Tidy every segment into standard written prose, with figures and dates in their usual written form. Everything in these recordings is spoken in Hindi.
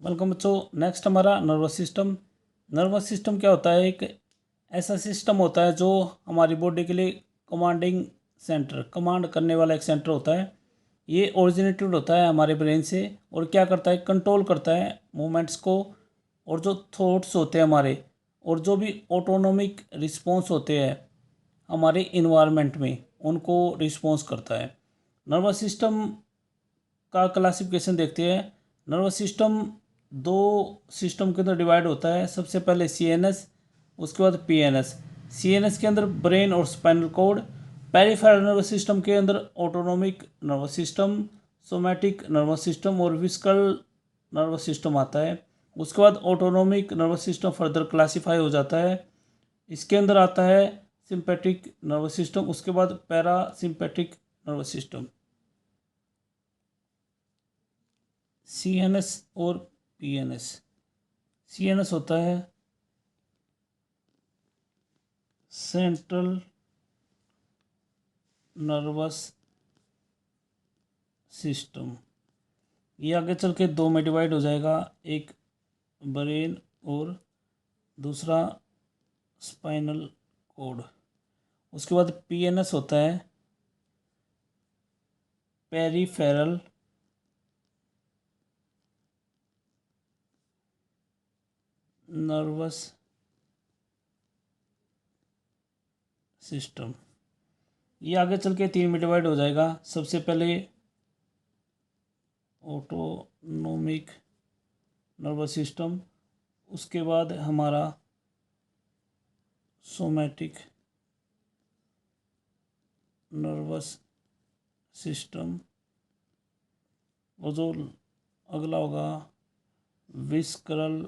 वेलकम बच्चों। नेक्स्ट हमारा नर्वस सिस्टम। नर्वस सिस्टम क्या होता है? एक ऐसा सिस्टम होता है जो हमारी बॉडी के लिए कमांड करने वाला एक सेंटर होता है। ये ओरिजिनेटेड होता है हमारे ब्रेन से और क्या करता है, कंट्रोल करता है मूवमेंट्स को, और जो थॉट्स होते हैं हमारे, और जो भी ऑटोनोमिक रिस्पॉन्स होते हैं हमारे इन्वायरमेंट में, उनको रिस्पॉन्स करता है। नर्वस सिस्टम का क्लासिफिकेशन देखते हैं। नर्वस सिस्टम दो सिस्टम के अंदर डिवाइड होता है। सबसे पहले सीएनएस, उसके बाद पीएनएस। सीएनएस के अंदर ब्रेन और spinal cord, peripheral nervous system के अंदर autonomic nervous system, somatic nervous system और विस्कल नर्वस सिस्टम आता है। उसके बाद autonomic nervous system further classify हो जाता है। इसके अंदर आता है सिंपैथिक नर्वस सिस्टम, उसके बाद para sympathetic nervous system. CNS और पीएनएस। सीएनएस होता है सेंट्रल नर्वस सिस्टम। ये आगे चल के दो में डिवाइड हो जाएगा, एक ब्रेन और दूसरा स्पाइनल कॉर्ड। उसके बाद पीएनएस होता है पेरिफेरल नर्वस सिस्टम। ये आगे चल के तीन में डिवाइड हो जाएगा। सबसे पहले ऑटोनोमिक नर्वस सिस्टम, उसके बाद हमारा सोमैटिक नर्वस सिस्टम, और जो अगला होगा विस्करल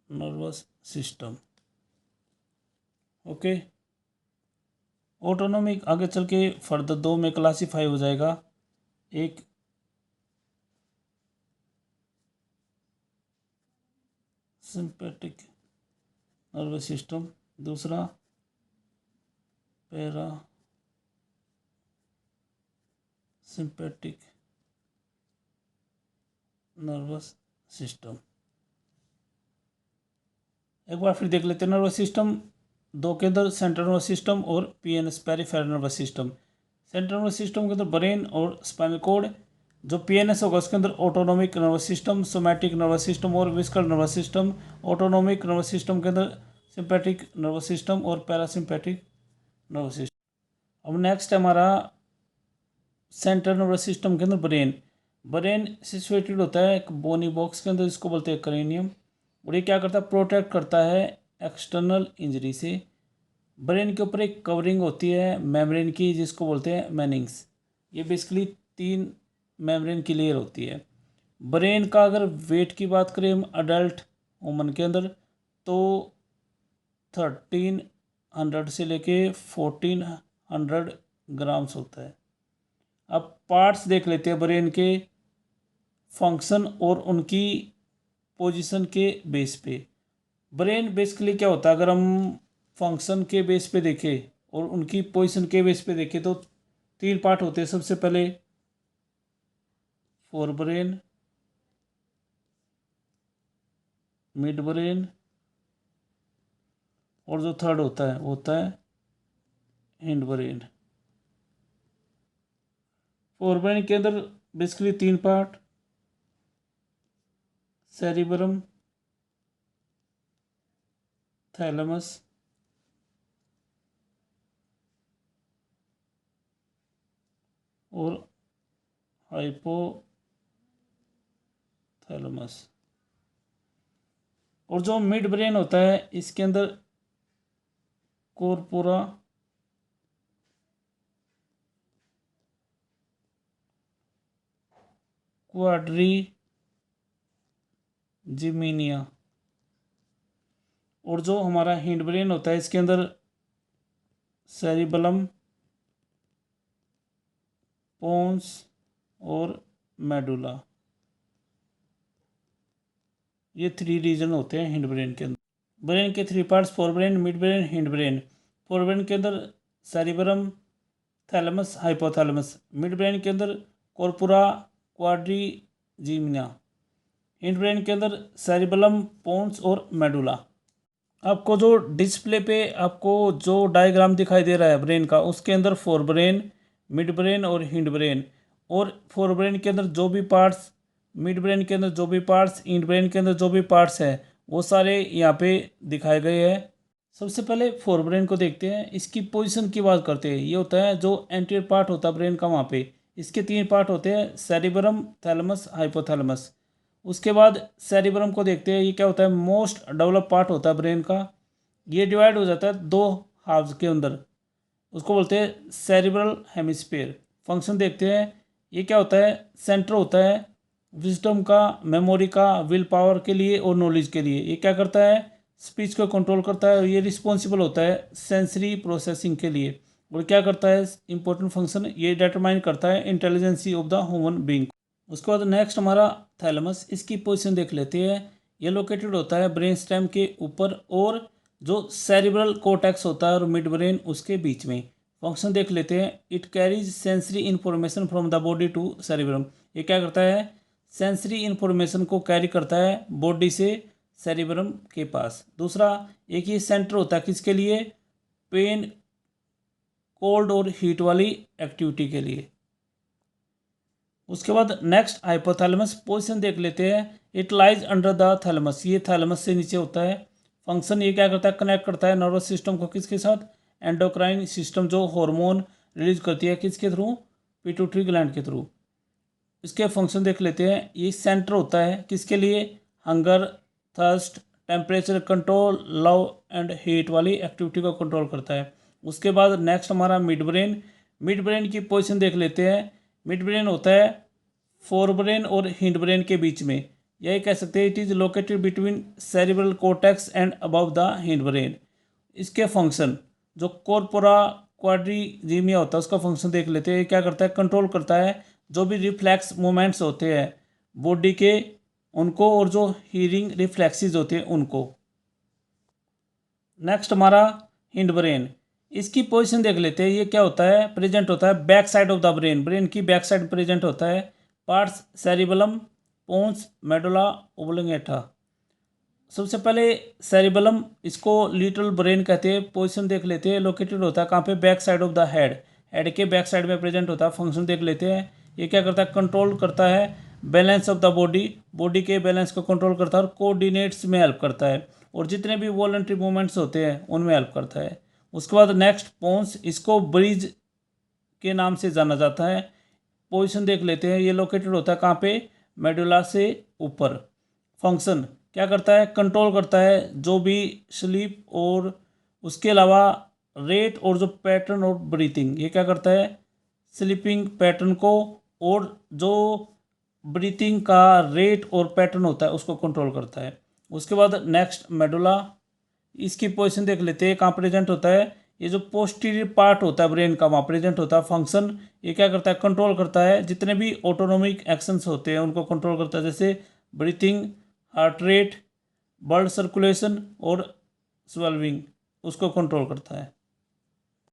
नर्वस सिस्टम। ओके। ऑटोनोमिक आगे चल के फर्दर दो में क्लासीफाई हो जाएगा। एक सिंपैथिक नर्वस सिस्टम, दूसरा पैरा सिंपैथिक नर्वस सिस्टम। एक बार फिर देख लेते हैं नर्वस सिस्टम दो के अंदर, सेंट्रल नर्वस सिस्टम और PNS peripheral nervous system. Central nervous system के अंदर ब्रेन और स्पाइनल कॉर्ड। जो पीएनएस होगा उसके अंदर autonomic nervous system, somatic nervous system और visceral nervous system. Autonomic nervous system के अंदर सिंपैथिक नर्वस सिस्टम और पैरासिम्पैथिक नर्वस सिस्टम। अब नेक्स्ट है हमारा सेंट्रल नर्वस सिस्टम के अंदर ब्रेन। ब्रेन सिचुएटेड होता है एक बोनी बॉक्स के अंदर, इसको बोलते हैं क्रेनियम। और ये क्या करता है, प्रोटेक्ट करता है एक्सटर्नल इंजरी से। ब्रेन के ऊपर एक कवरिंग होती है मेम्ब्रेन की, जिसको बोलते हैं मेनिंग्स। ये बेसिकली तीन मेम्ब्रेन की लेयर होती है। ब्रेन का अगर वेट की बात करें हम अडल्ट वुमन के अंदर, तो 1300 से लेके 1400 ग्राम्स होता है। अब पार्ट्स देख लेते हैं ब्रेन के फंक्शन और उनकी पोजीशन के बेस पे। ब्रेन बेसिकली क्या होता है, अगर हम फंक्शन के बेस पे देखें और उनकी पोजीशन के बेस पे देखें, तो तीन पार्ट होते हैं। सबसे पहले फोर ब्रेन, मिड ब्रेन, और जो थर्ड होता है वो होता है हिंड ब्रेन। फोर ब्रेन के अंदर बेसिकली तीन पार्ट, सेरिबरम, थैलेमस और हाइपोथैलेमस। और जो मिड ब्रेन होता है इसके अंदर कोरपोरा, क्वाड्री जिमीनिया। और जो हमारा हिंड ब्रेन होता है इसके अंदर सेरिबलम, पोन्स और मेडुला। ये थ्री रीजन होते हैं हिंड ब्रेन के अंदर। ब्रेन के three parts, fore brain, mid brain, hind brain. Fore brain के अंदर सेरिबरम, थैलेमस, हाइपोथैलेमस। मिड ब्रेन के अंदर कॉर्पोरा, क्वाड्रीजिमिना। हिंड ब्रेन के अंदर सेरिबेलम, पोन्स और मेडुला। आपको जो डिस्प्ले पे आपको जो डायग्राम दिखाई दे रहा है ब्रेन का, उसके अंदर फोर ब्रेन, मिड ब्रेन और हिंड ब्रेन, और फोर ब्रेन के अंदर जो भी पार्ट्स, मिड ब्रेन के अंदर जो भी पार्ट्स, हिंड ब्रेन के अंदर जो भी पार्ट्स हैं, वो सारे यहाँ पे दिखाए गए हैं। सबसे पहले फोर ब्रेन को देखते हैं। इसकी पोजीशन की बात करते हैं। ये होता है जो एंटीरियर पार्ट होता है ब्रेन का, वहाँ पे इसके तीन पार्ट होते हैं, सेरिबरम, थैलेमस, हाइपोथैलेमस। उसके बाद सेरिब्रम को देखते हैं। ये क्या होता है, मोस्ट डेवलप पार्ट होता है ब्रेन का। ये डिवाइड हो जाता है दो हाफ्स के अंदर, उसको बोलते हैं सेरिब्रल हेमिस्फीयर। फंक्शन देखते हैं। ये क्या होता है, सेंटर होता है विजडम का, मेमोरी का, विल पावर के लिए और नॉलेज के लिए। ये क्या करता है, स्पीच को कंट्रोल करता है। और ये रिस्पॉन्सिबल होता है सेंसरी प्रोसेसिंग के लिए। और क्या करता है, इंपॉर्टेंट फंक्शन, ये डिटरमाइन करता है intelligence of the human being. उसके बाद नेक्स्ट हमारा थैलेमस। इसकी पोजीशन देख लेते हैं। ये लोकेटेड होता है ब्रेन स्टेम के ऊपर और जो सेरिब्रल कोर्टेक्स होता है और मिड ब्रेन उसके बीच में। फंक्शन देख लेते हैं। It carries sensory information from the body to cerebrum. ये क्या करता है, सेंसरी इन्फॉर्मेशन को कैरी करता है बॉडी से सेरिब्रम के पास। दूसरा, एक ये सेंटर होता है किसके लिए, पेन, कोल्ड और हीट वाली एक्टिविटी के लिए। उसके बाद नेक्स्ट हाइपोथैलेमस। पोजीशन देख लेते हैं। It lies under the thalamus. ये थैलेमस से नीचे होता है। फंक्शन ये क्या करता है, कनेक्ट करता है नर्वस सिस्टम को किसके साथ, एंडोक्राइन सिस्टम जो हार्मोन रिलीज करती है किसके थ्रू, पिट्यूटरी ग्लैंड के थ्रू। इसके फंक्शन देख लेते हैं। ये सेंटर होता है किसके लिए, hunger, thirst, temperature control, love and heat वाली एक्टिविटी को कंट्रोल करता है। उसके बाद नेक्स्ट हमारा मिड ब्रेन। मिड ब्रेन की पोजीशन देख लेते हैं। मिड ब्रेन होता है फोर ब्रेन और हिंड ब्रेन के बीच में। यही कह सकते हैं, it is located between cerebral cortex and above the hind brain. इसके फंक्शन, जो कॉर्पोरा क्वाड्रिजीमिया होता है उसका फंक्शन देख लेते हैं। क्या करता है, कंट्रोल करता है जो भी रिफ्लेक्स मूवमेंट्स होते हैं बॉडी के उनको, और जो हीरिंग रिफ्लेक्सेस होते हैं उनको। नेक्स्ट हमारा हिंड ब्रेन। इसकी पोजीशन देख लेते हैं। ये क्या होता है, प्रेजेंट होता है back side of the brain. Brain की बैक साइड प्रेजेंट होता है। Parts cerebellum, pons, medulla oblongata. सबसे पहले सेरिबेलम, इसको लिटिल ब्रेन कहते हैं। पोजीशन देख लेते हैं। लोकेटेड होता है कहाँ पे, back side of the head. Head के बैक साइड में प्रेजेंट होता है। फंक्शन देख लेते हैं। ये क्या करता है, कंट्रोल करता है balance of the body. Body के बैलेंस को कंट्रोल करता है और कोऑर्डिनेट्स में हेल्प करता है। और जितने भी वॉलंटरी मूवमेंट्स होते हैं उनमें हेल्प करता है। उसके बाद नेक्स्ट पोन्स, इसको ब्रिज के नाम से जाना जाता है। पोजीशन देख लेते हैं। ये लोकेटेड होता है कहाँ पे, मेडुला से ऊपर। फंक्शन क्या करता है, कंट्रोल करता है जो भी स्लीप और उसके अलावा रेट और जो पैटर्न और ब्रीथिंग। ये क्या करता है, स्लीपिंग पैटर्न को और जो ब्रीथिंग का रेट और पैटर्न होता है उसको कंट्रोल करता है। उसके बाद नेक्स्ट मेडुला। इसकी पोजीशन देख लेते हैं कहाँ प्रेजेंट होता है। ये जो पोस्टीरियर पार्ट होता है ब्रेन का वहाँ प्रेजेंट होता है। फंक्शन ये क्या करता है, कंट्रोल करता है जितने भी ऑटोनोमिक एक्शंस होते हैं उनको कंट्रोल करता है, जैसे breathing, heart rate, blood circulation और स्वेलविंग, उसको कंट्रोल करता है।